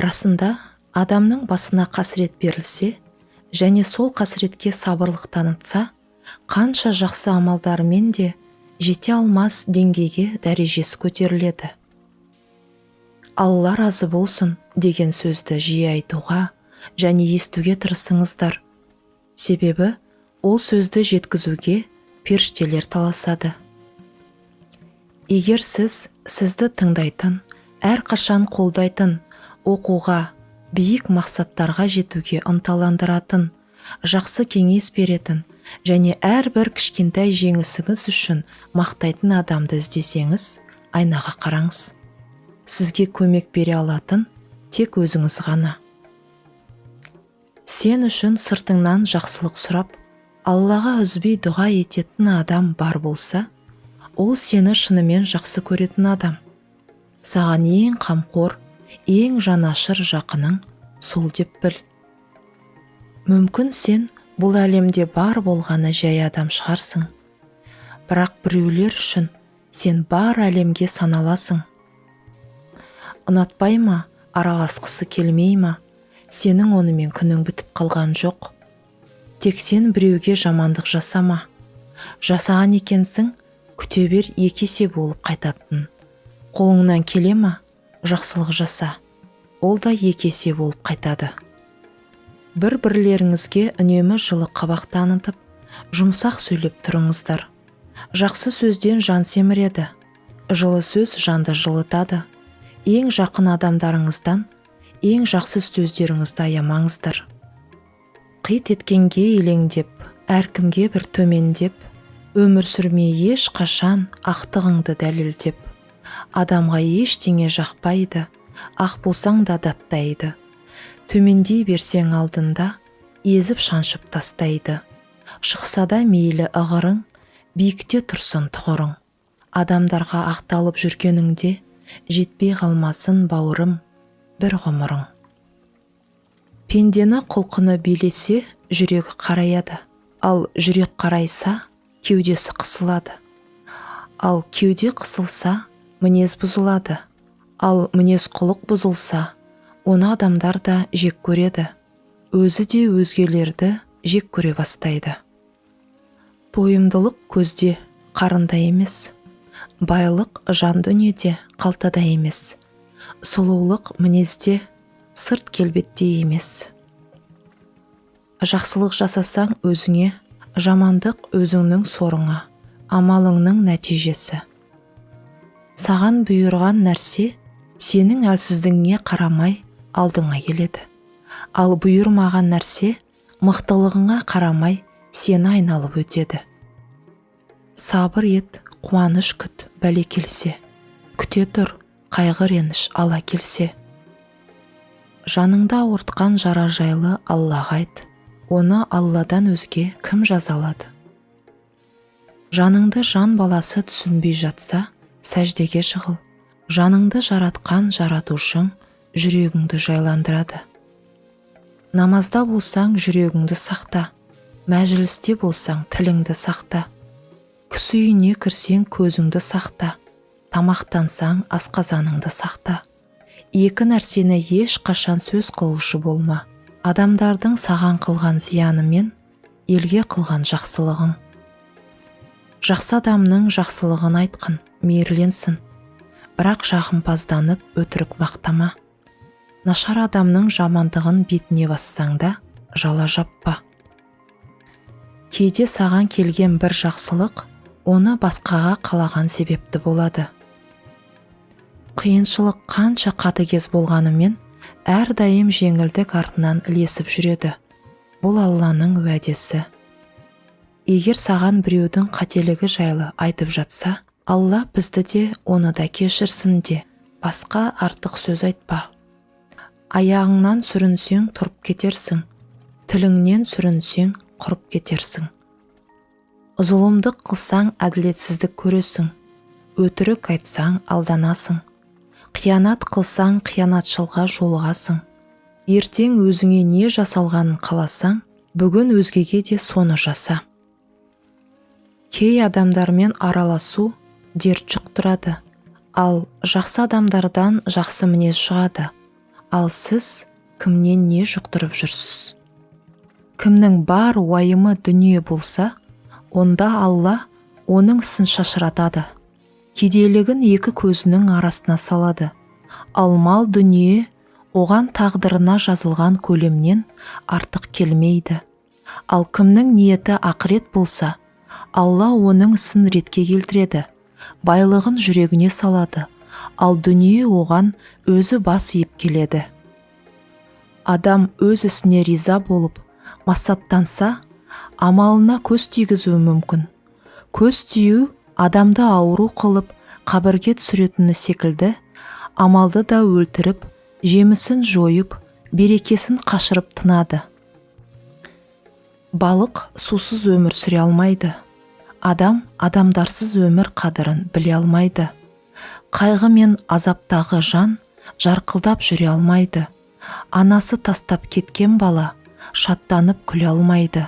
Расында, адамның басына қасірет берілсе, және сол қасіретке сабырлық танытса, қанша жақсы амалдарымен де жете алмас деңгейге дәрежесі көтеріледі. Алла разы болсын деген сөзді жиі айтуға және естуге тырысыңыздар. Себебі ол сөзді жеткізуге періштелер таласады. Егер сізді тыңдайтын, әрқашан қолдайтын, оқуға, биік мақсаттарға жетуге ынталандыратын, жақсы кеңес беретін және әрбір кішкентай жеңісіңіз үшін мақтайтын адамды іздесеңіз, айнаға қараңыз. Сізге көмек бере алатын тек өзіңіз ғана. Сен үшін сыртыңнан жақсылық сұрап, Аллаға үзбей дұға ететін адам бар болса, ол сені шынымен жақсы көретін адам. Саған ең қамқор, ең жанашыр жақының сол деп біл. Мүмкін сен бұл әлемде бар болғаны жай адам шығарсың. Бірақ біреулер үшін сен бар әлемге саналасың. Ұнатпай ма, араласқысы келмей ма, сенің онымен күнің бітіп қалған жоқ. Тек сен біреуге жамандық жасама. Жасаған екенсің, күте бер, 2 есе болып қайтатын. Қолыңнан келе ма, жақсылық жаса. Ол да 2 есе болып қайтады. Бір-бірлеріңізге үнемі жылы қабақ танытып, жұмсақ сөйлеп тұрыңыздар. Жақсы сөзден жан семіреді. Жылы сөз жанды жылытады. Ең жақын адамдарыңыздан ең жақсы сөздеріңізді аямаңыздар. Қит еткенге елеңдеп, әркімге бір төмендеп, өмір сүрмей еш қашан ақтығыңды дәлелдеп. Адамға ештеңе жақпайды, ақ болсаң да даттайды. Төмендей берсең алдында, езіп шаншып тастайды. Шықса да мейлі ығырың, биікте тұрсын тұғырың. Адамдарға ақталып жүргеніңде, жетпей қалмасын бауырым, бір ғұмырың. Пендені құлқыны билесе, жүрегі қараяды. Ал жүрек қарайса, кеудесі қысылады. Ал кеуде қысылса, мінез бұзылады. Ал мінез құлық бұзылса, оны адамдар да жек көреді. Өзі де өзгелерді жек көре бастайды. Тойымдылық көзде, қарында емес. Байлық жан дүниеде, қалтада емес. Сұлулық мінезде, сырт келбетте емес. Жақсылық жасасаң өзіңе, жамандық өзіңнің сорыңа, амалыңның нәтижесі. Саған бұйырған нәрсе, сенің әлсіздігіңе қарамай алдыңа келеді. Ал бұйырмаған нәрсе, мықтылығыңа қарамай сені айналып өтеді. Сабыр ет, қуаныш күт, бәле келсе. Күте тұр, қайғы реніш ала келсе. Жаныңда ауыртқан жара жайлы Аллаға айт. Оны Алладан өзге кім жазалады? Жаныңды жан баласы түсінбей жатса, сәждеге жығыл. Жаныңды жаратқан жаратушың жүрегіңді жайландырады. Намазда болсаң жүрегіңді сақта. Мәжілісте болсаң тіліңді сақта. Кісі үйіне кірсең көзіңді сақта. Тамақтансаң асқазаныңды сақта. 2 нәрсені еш қашан сөз қылушы болма. Адамдардың саған қылған зияны мен елге қылған жақсылығың. Жақсы адамның жақсылығын айтқын, мейірленсін. Бірақ жағымпазданып өтірік мақтама. Нашар адамның жамандығын бетіне бассаң да, жала жаппа. Кейде саған келген бір жақсылық, оны басқаға қалаған себепті болады. Қиыншылық қанша қатыгез болғанымен, әрдайым жеңілдік артынан ілесіп жүреді. Бұл Алланың уәдесі. Егер саған біреудің қателігі жайлы айтып жатса, Алла бізді де, оны да кешірсін де, басқа артық сөз айтпа. Аяғыңнан сүрінсең тұрып кетерсің, тіліңнен сүрінсең құрып кетерсің. Зұлымдық қылсаң әділетсіздік көресің, өтірік айтсаң алданасың. Қиянат қылсаң қиянатшылға жолығасың. Ертең өзіңе не жасалғанын қаласаң, бүгін өзгеге де соны жаса. Кей адамдармен араласу дерт жұқтырады, ал жақсы адамдардан жақсы мінез шығады. ал сіз кімнен не жұқтырып жүрсіз? Кімнің бар уайымы дүние болса, онда Алла оның ісін шашыратады. Кедейлігін екі көзінің арасына салады. Ал мал дүние оған тағдырына жазылған көлемнен артық келмейді. Ал кімнің ниеті ақырет болса, Алла оның ісін ретке келтіреді, байлығын жүрегіне салады, ал дүние оған өзі бас иіп келеді. Адам өз ісіне риза болып, масаттанса, амалына көз тигізуі мүмкін. Көз тию адамды ауру қылып, қабірге түсіретіні секілді, амалды да өлтіріп, жемісін жойып, берекесін қашырып тынады. Балық сусыз өмір сүре алмайды. Адам адамдарсыз өмір қадірін біле алмайды. Қайғы мен азаптағы жан жарқылдап жүре алмайды. Анасы тастап кеткен бала шаттанып күле алмайды.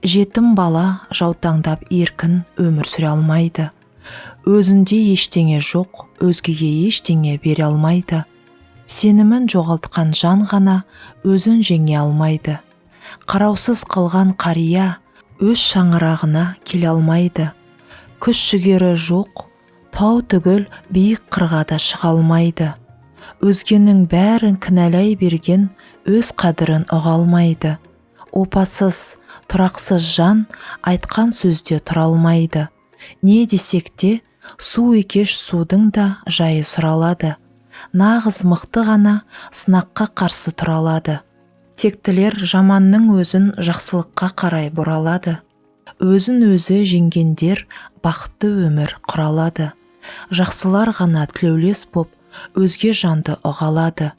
Жетім бала жаутаңдап еркін өмір сүре алмайды. Өзінде ештеңе жоқ, өзгеге ештеңе бере алмайды. Сенімін жоғалтқан жан ғана өзін жеңе алмайды. Қараусыз қалған қария өз шаңырағына келе алмайды. Күш жігері жоқ, тау түгіл биік қырға да шыға алмайды. Өзгенің бәрін кінәлай берген өз қадірін ұға алмайды. Опасыз, тұрақсыз жан айтқан сөзде тұра алмайды. Не десек те, су екеш судың да жайы сұралады. Нағыз мықты ғана сынаққа қарсы тұра алады. Тектілер жаманның өзін жақсылыққа қарай бұралады. Өзін өзі жеңгендер бақытты өмір құралады. Жақсылар ғана тілеулес боп, өзге жанды ұғалады.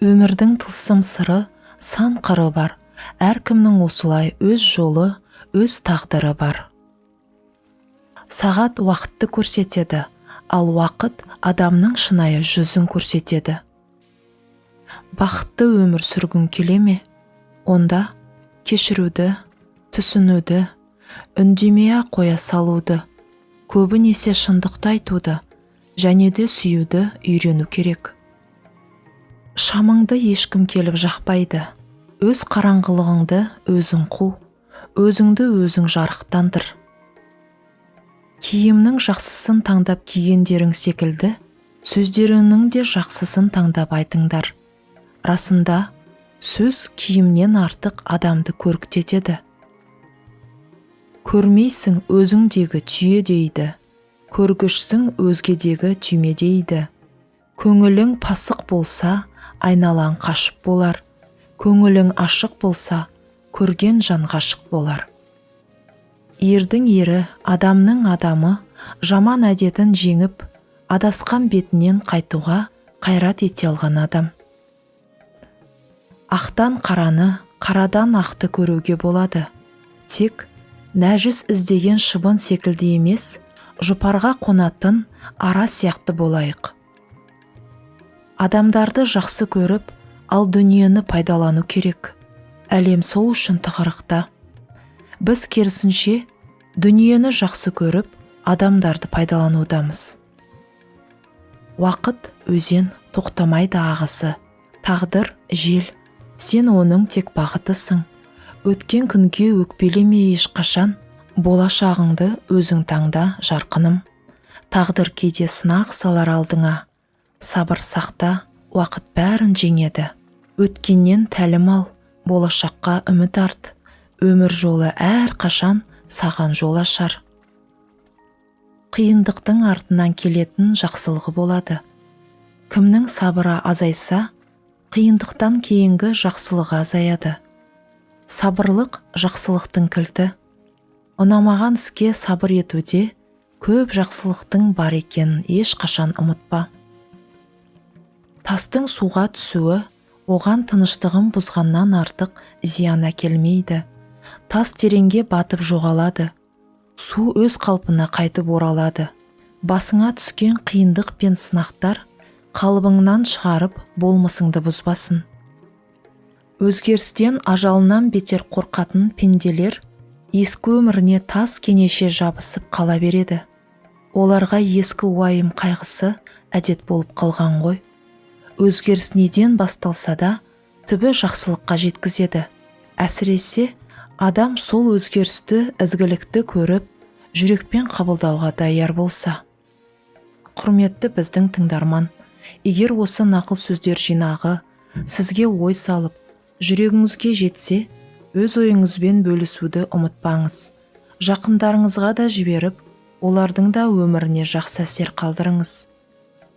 Өмірдің тылсым сыры, сан қыры бар. Әркімнің осылай өз жолы, өз тағдыры бар. Сағат уақытты көрсетеді, ал уақыт адамның шынайы жүзін көрсетеді. Бақытты өмір сүргің келе ме? Онда кешіруді, түсінуді, үндемей қоя салуды, көбінесе шындықты айтуды, және де сүюді үйрену керек. Шамыңды ешкім келіп жақпайды. Өз қараңғылығыңды өзің қу, өзіңді өзің жарықтандыр. Киімнің жақсысын таңдап кигендерің секілді, сөздеріңнің де жақсысын таңдап айтыңдар. Расында, сөз киімнен артық адамды көріктетеді. Көрмейсің өзіңдегі түйе дейді, көргішсің өзгедегі түйме дейді. Көңілің пасық болса, айналаң қашып болар. Көңілің ашық болса, көрген жан ғашық болар. Ердің ері, адамның адамы, жаман әдетін жеңіп, адасқан бетінен қайтуға қайрат ете алған адам. Ақтан қараны, қарадан ақты көруге болады. Тек нәжіс іздеген шыбын секілді емес, жұпарға қонатын ара сияқты болайық. Адамдарды жақсы көріп, ал дүниені пайдалану керек. Әлем сол үшін тығырықта. Біз керісінше дүниені жақсы көріп, адамдарды пайдаланудамыз. Уақыт өзен, тоқтамайды ағысы. Тағдыр жел, сен оның тек бағытысың. Өткен күнге өкпелеме ешқашан, болашағыңды өзің таңда жарқыным. Тағдыр кейде сынақ салар алдыңа. Сабыр сақта, уақыт бәрін жеңеді. Өткеннен тәлім ал, болашаққа үміт арт. Өмір жолы әр қашан саған жол ашар. Қиындықтың артынан келетін жақсылығы болады. Кімнің сабыры азайса, қиындықтан кейінгі жақсылығы азаяды. Сабырлық жақсылықтың кілті. Ұнамаған іске сабыр етуде көп жақсылықтың бар екенін ешқашан ұмытпа. Тастың суға түсуі оған тыныштығын бұзғаннан артық зиян әкелмейді. Тас тереңге батып жоғалады. Су өз қалпына қайтып оралады. Басыңа түскен қиындық пен сынақтар қалыбыңнан шығарып болмысыңды бұзбасын. Өзгерістен ажалынан бетер қорқатын пенделер ескі өміріне тас кенеше жабысып қала береді. Оларға ескі уайым қайғысы әдет болып қалған ғой. Өзгеріс неден басталса да, түбі жақсылыққа жеткізеді. Әсіресе адам сол өзгерісті, ізгілікті көріп, жүрекпен қабылдауға даяр болса. Құрметті біздің тыңдарман, егер осы нақыл сөздер жинағы сізге ой салып, жүрегіңізге жетсе, өз ойыңызбен бөлісуді ұмытпаңыз. Жақындарыңызға да жіберіп, олардың да өміріне жақсы әсер қалдырыңыз.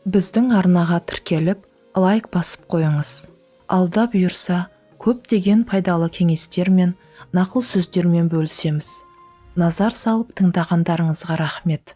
Біздің арнаға тіркеліп, лайк басып қойыңыз. Алда бұйырса, көптеген пайдалы кеңестер мен нақыл сөздермен бөлісеміз. Назар салып тыңдағандарыңызға рахмет.